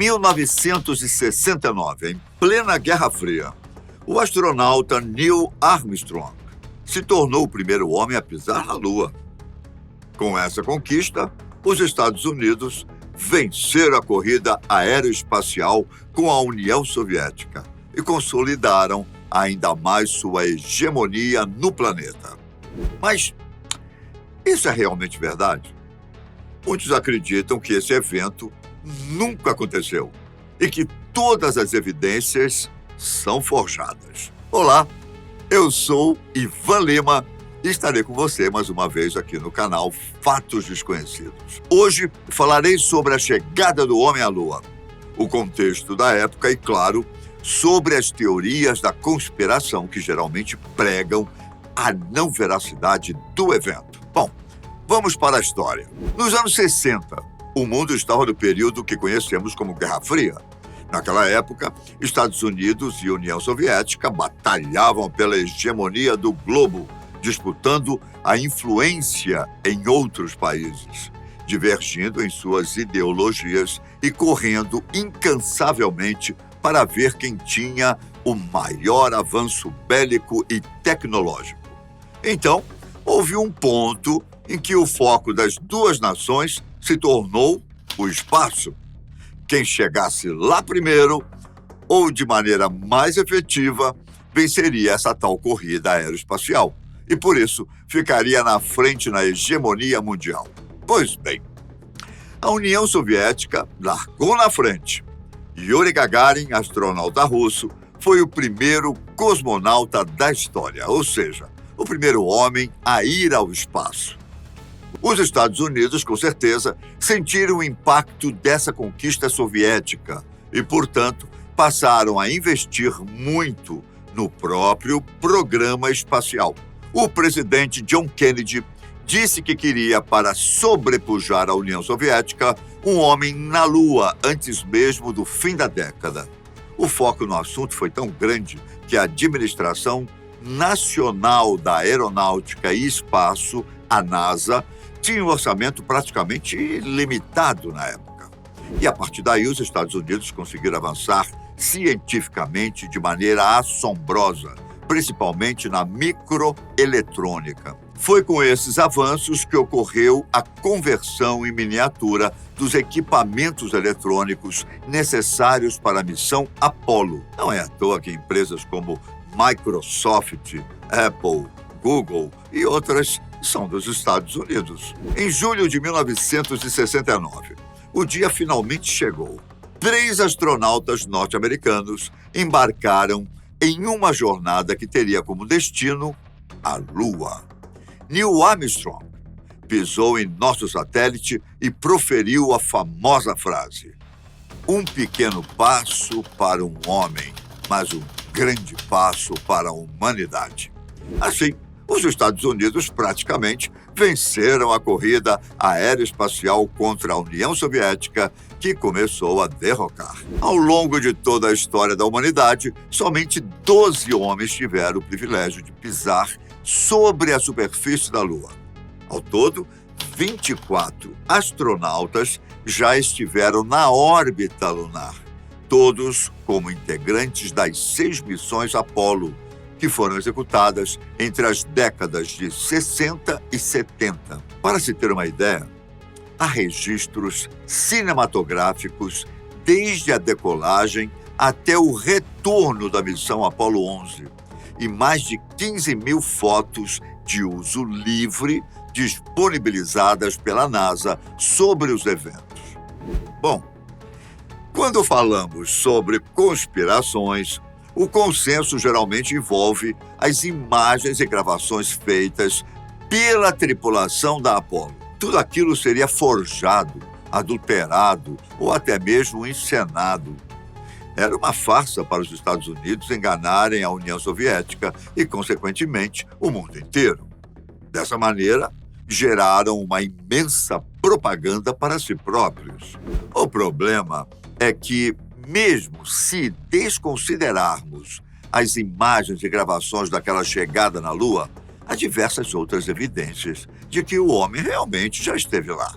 1969, em plena Guerra Fria, o astronauta Neil Armstrong se tornou o primeiro homem a pisar na Lua. Com essa conquista, os Estados Unidos venceram a corrida aeroespacial com a União Soviética e consolidaram ainda mais sua hegemonia no planeta. Mas isso é realmente verdade? Muitos acreditam que esse evento nunca aconteceu e que todas as evidências são forjadas. Olá, eu sou Ivan Lima e estarei com você mais uma vez aqui no canal Fatos Desconhecidos. Hoje falarei sobre a chegada do homem à Lua, o contexto da época e, claro, sobre as teorias da conspiração que geralmente pregam a não veracidade do evento. Bom, vamos para a história. Nos anos 60, o mundo estava no período que conhecemos como Guerra Fria. Naquela época, Estados Unidos e União Soviética batalhavam pela hegemonia do globo, disputando a influência em outros países, divergindo em suas ideologias e correndo incansavelmente para ver quem tinha o maior avanço bélico e tecnológico. Então, houve um ponto em que o foco das duas nações se tornou o espaço. Quem chegasse lá primeiro, ou de maneira mais efetiva, venceria essa tal corrida aeroespacial e, por isso, ficaria na frente na hegemonia mundial. Pois bem, a União Soviética largou na frente. Yuri Gagarin, astronauta russo, foi o primeiro cosmonauta da história, ou seja, o primeiro homem a ir ao espaço. Os Estados Unidos, com certeza, sentiram o impacto dessa conquista soviética e, portanto, passaram a investir muito no próprio programa espacial. O presidente John Kennedy disse que queria, para sobrepujar a União Soviética, um homem na Lua antes mesmo do fim da década. O foco no assunto foi tão grande que a Administração Nacional da Aeronáutica e Espaço, a NASA, tinha um orçamento praticamente ilimitado na época. E a partir daí os Estados Unidos conseguiram avançar cientificamente de maneira assombrosa, principalmente na microeletrônica. Foi com esses avanços que ocorreu a conversão em miniatura dos equipamentos eletrônicos necessários para a missão Apollo. Não é à toa que empresas como Microsoft, Apple, Google e outras são dos Estados Unidos. Em julho de 1969, o dia finalmente chegou. 3 astronautas norte-americanos embarcaram em uma jornada que teria como destino a Lua. Neil Armstrong pisou em nosso satélite e proferiu a famosa frase: "Um pequeno passo para um homem, mas um grande passo para a humanidade." Assim, os Estados Unidos praticamente venceram a corrida aeroespacial contra a União Soviética, que começou a derrocar. Ao longo de toda a história da humanidade, somente 12 homens tiveram o privilégio de pisar sobre a superfície da Lua. Ao todo, 24 astronautas já estiveram na órbita lunar, todos como integrantes das 6 missões Apollo, que foram executadas entre as décadas de 60 e 70. Para se ter uma ideia, há registros cinematográficos desde a decolagem até o retorno da missão Apollo 11 e mais de 15 mil fotos de uso livre disponibilizadas pela NASA sobre os eventos. Bom, quando falamos sobre conspirações, o consenso geralmente envolve as imagens e gravações feitas pela tripulação da Apollo. Tudo aquilo seria forjado, adulterado ou até mesmo encenado. Era uma farsa para os Estados Unidos enganarem a União Soviética e, consequentemente, o mundo inteiro. Dessa maneira, geraram uma imensa propaganda para si próprios. O problema é que, mesmo se desconsiderarmos as imagens e gravações daquela chegada na Lua, há diversas outras evidências de que o homem realmente já esteve lá.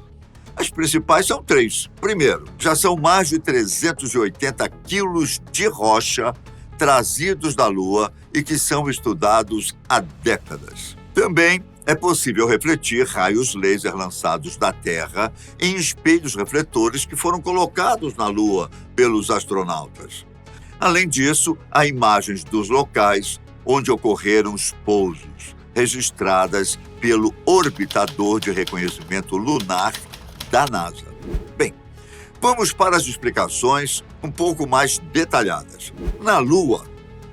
A As principais são três. Primeiro, já são mais de 380 quilos de rocha trazidos da Lua e que são estudados há décadas. Também é possível refletir raios laser lançados da Terra em espelhos refletores que foram colocados na Lua pelos astronautas. Além disso, há imagens dos locais onde ocorreram os pousos, registradas pelo Orbitador de Reconhecimento Lunar da NASA. Bem, vamos para as explicações um pouco mais detalhadas. Na Lua,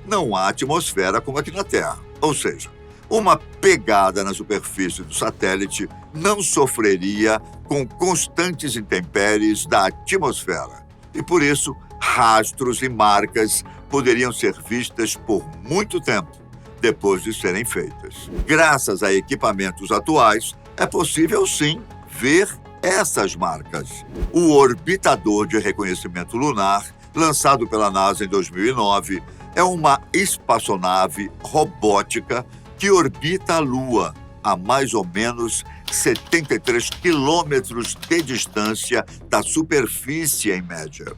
não há atmosfera como aqui na Terra, ou seja, uma pegada na superfície do satélite não sofreria com constantes intempéries da atmosfera e, por isso, rastros e marcas poderiam ser vistas por muito tempo depois de serem feitas. Graças a equipamentos atuais, é possível, sim, ver essas marcas. O Orbitador de Reconhecimento Lunar, lançado pela NASA em 2009, é uma espaçonave robótica que orbita a Lua a mais ou menos 73 quilômetros de distância da superfície em média.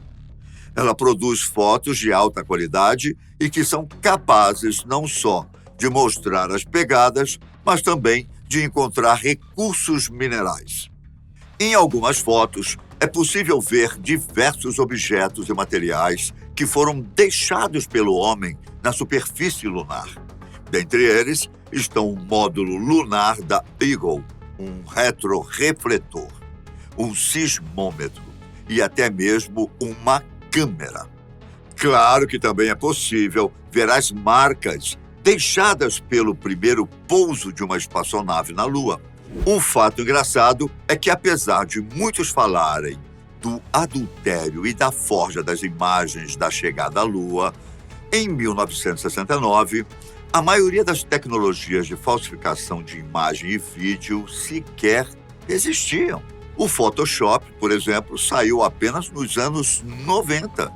Ela produz fotos de alta qualidade e que são capazes não só de mostrar as pegadas, mas também de encontrar recursos minerais. Em algumas fotos, é possível ver diversos objetos e materiais que foram deixados pelo homem na superfície lunar. Dentre eles estão o módulo lunar da Eagle, um retrorefletor, um sismômetro e até mesmo uma câmera. Claro que também é possível ver as marcas deixadas pelo primeiro pouso de uma espaçonave na Lua. Um fato engraçado é que, apesar de muitos falarem do adultério e da forja das imagens da chegada à Lua, em 1969, a maioria das tecnologias de falsificação de imagem e vídeo sequer existiam. O Photoshop, por exemplo, saiu apenas nos anos 90.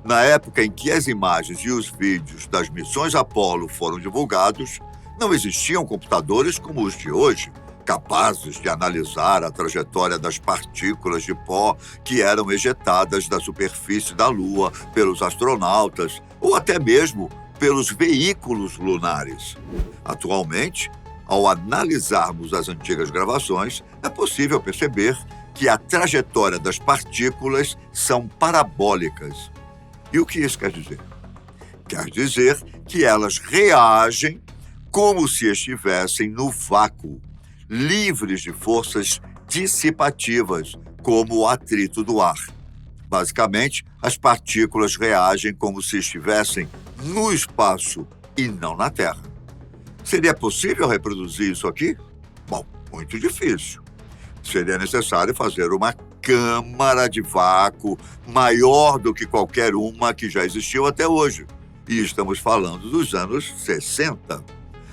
Na época em que as imagens e os vídeos das missões Apollo foram divulgados, não existiam computadores como os de hoje, capazes de analisar a trajetória das partículas de pó que eram ejetadas da superfície da Lua pelos astronautas ou até mesmo pelos veículos lunares. Atualmente, ao analisarmos as antigas gravações, é possível perceber que a trajetória das partículas são parabólicas. E o que isso quer dizer? Quer dizer que elas reagem como se estivessem no vácuo, livres de forças dissipativas, como o atrito do ar. Basicamente, as partículas reagem como se estivessem no espaço e não na Terra. Seria possível reproduzir isso aqui? Bom, muito difícil. Seria necessário fazer uma câmara de vácuo maior do que qualquer uma que já existiu até hoje. E estamos falando dos anos 60.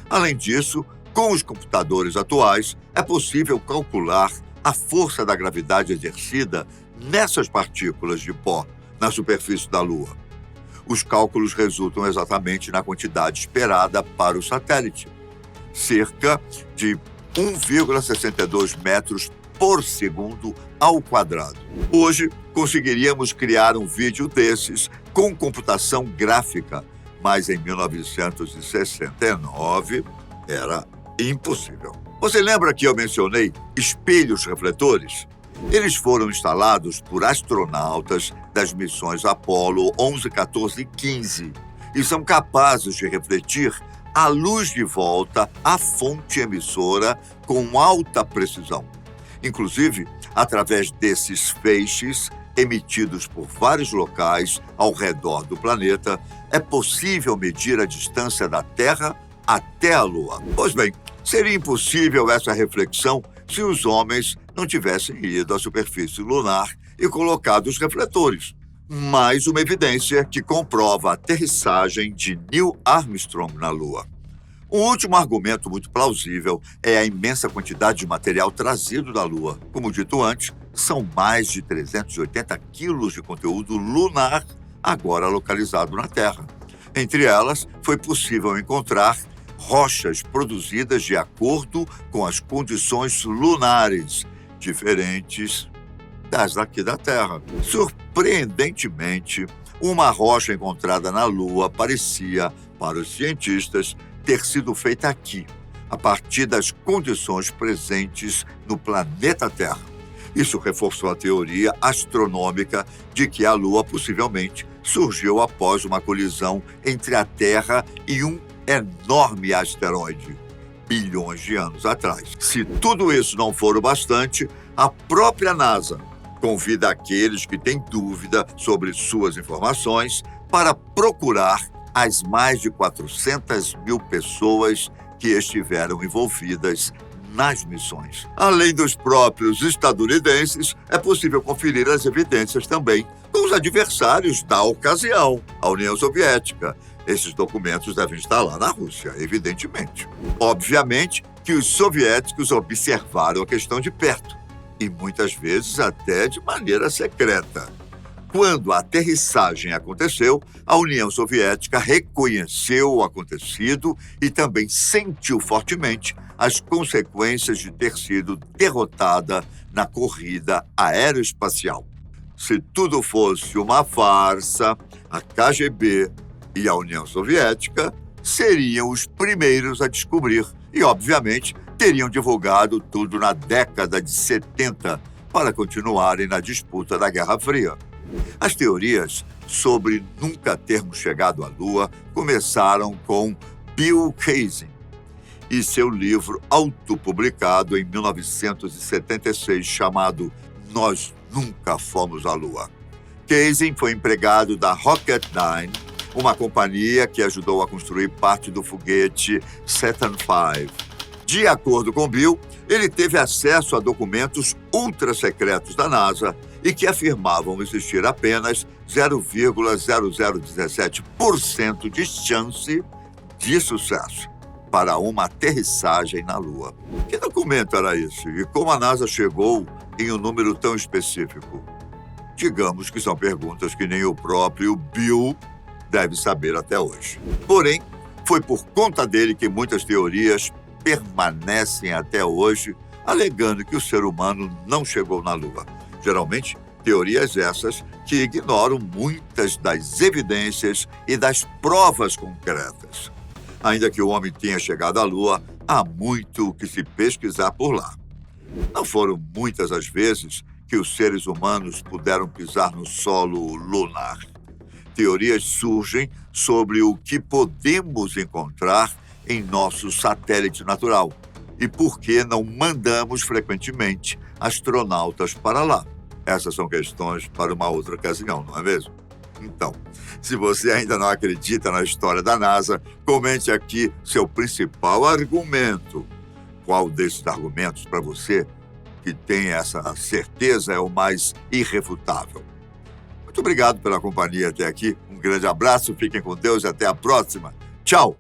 Além disso, com os computadores atuais, é possível calcular a força da gravidade exercida nessas partículas de pó na superfície da Lua. Os cálculos resultam exatamente na quantidade esperada para o satélite, cerca de 1,62 metros por segundo ao quadrado. Hoje, conseguiríamos criar um vídeo desses com computação gráfica, mas em 1969 era impossível. Você lembra que eu mencionei espelhos refletores? Eles foram instalados por astronautas das missões Apollo 11, 14 e 15 e são capazes de refletir a luz de volta à fonte emissora com alta precisão. Inclusive, através desses feixes emitidos por vários locais ao redor do planeta, é possível medir a distância da Terra até a Lua. Pois bem, seria impossível essa reflexão se os homens não tivessem ido à superfície lunar e colocado os refletores. Mais uma evidência que comprova a aterrissagem de Neil Armstrong na Lua. Um último argumento muito plausível é a imensa quantidade de material trazido da Lua. Como dito antes, são mais de 380 quilos de conteúdo lunar agora localizado na Terra. Entre elas, foi possível encontrar rochas produzidas de acordo com as condições lunares, diferentes das daqui da Terra. Surpreendentemente, uma rocha encontrada na Lua parecia, para os cientistas, ter sido feita aqui, a partir das condições presentes no planeta Terra. Isso reforçou a teoria astronômica de que a Lua possivelmente surgiu após uma colisão entre a Terra e um enorme asteroide, bilhões de anos atrás. Se tudo isso não for o bastante, a própria NASA convida aqueles que têm dúvida sobre suas informações para procurar as mais de 400 mil pessoas que estiveram envolvidas nas missões. Além dos próprios estadunidenses, é possível conferir as evidências também com os adversários da ocasião, a União Soviética. Esses documentos devem estar lá na Rússia, evidentemente. Obviamente que os soviéticos observaram a questão de perto, e muitas vezes até de maneira secreta. Quando a aterrissagem aconteceu, a União Soviética reconheceu o acontecido e também sentiu fortemente as consequências de ter sido derrotada na corrida aeroespacial. Se tudo fosse uma farsa, a KGB e a União Soviética seriam os primeiros a descobrir e, obviamente, teriam divulgado tudo na década de 70 para continuarem na disputa da Guerra Fria. As teorias sobre nunca termos chegado à Lua começaram com Bill Kaysing e seu livro autopublicado em 1976 chamado Nós Nunca Fomos à Lua. Kaysing foi empregado da Rocketdyne, uma companhia que ajudou a construir parte do foguete Saturn V. De acordo com Bill, ele teve acesso a documentos ultra-secretos da NASA e que afirmavam existir apenas 0,0017% de chance de sucesso para uma aterrissagem na Lua. Que documento era esse? E como a NASA chegou em um número tão específico? Digamos que são perguntas que nem o próprio Bill deve saber até hoje. Porém, foi por conta dele que muitas teorias permanecem até hoje, alegando que o ser humano não chegou na Lua. Geralmente, teorias essas que ignoram muitas das evidências e das provas concretas. Ainda que o homem tenha chegado à Lua, há muito o que se pesquisar por lá. Não foram muitas as vezes que os seres humanos puderam pisar no solo lunar. Teorias surgem sobre o que podemos encontrar em nosso satélite natural e por que não mandamos frequentemente astronautas para lá. Essas são questões para uma outra ocasião, não é mesmo? Então, se você ainda não acredita na história da NASA, comente aqui seu principal argumento. Qual desses argumentos para você que tem essa certeza é o mais irrefutável? Muito obrigado pela companhia até aqui. Um grande abraço, fiquem com Deus e até a próxima. Tchau!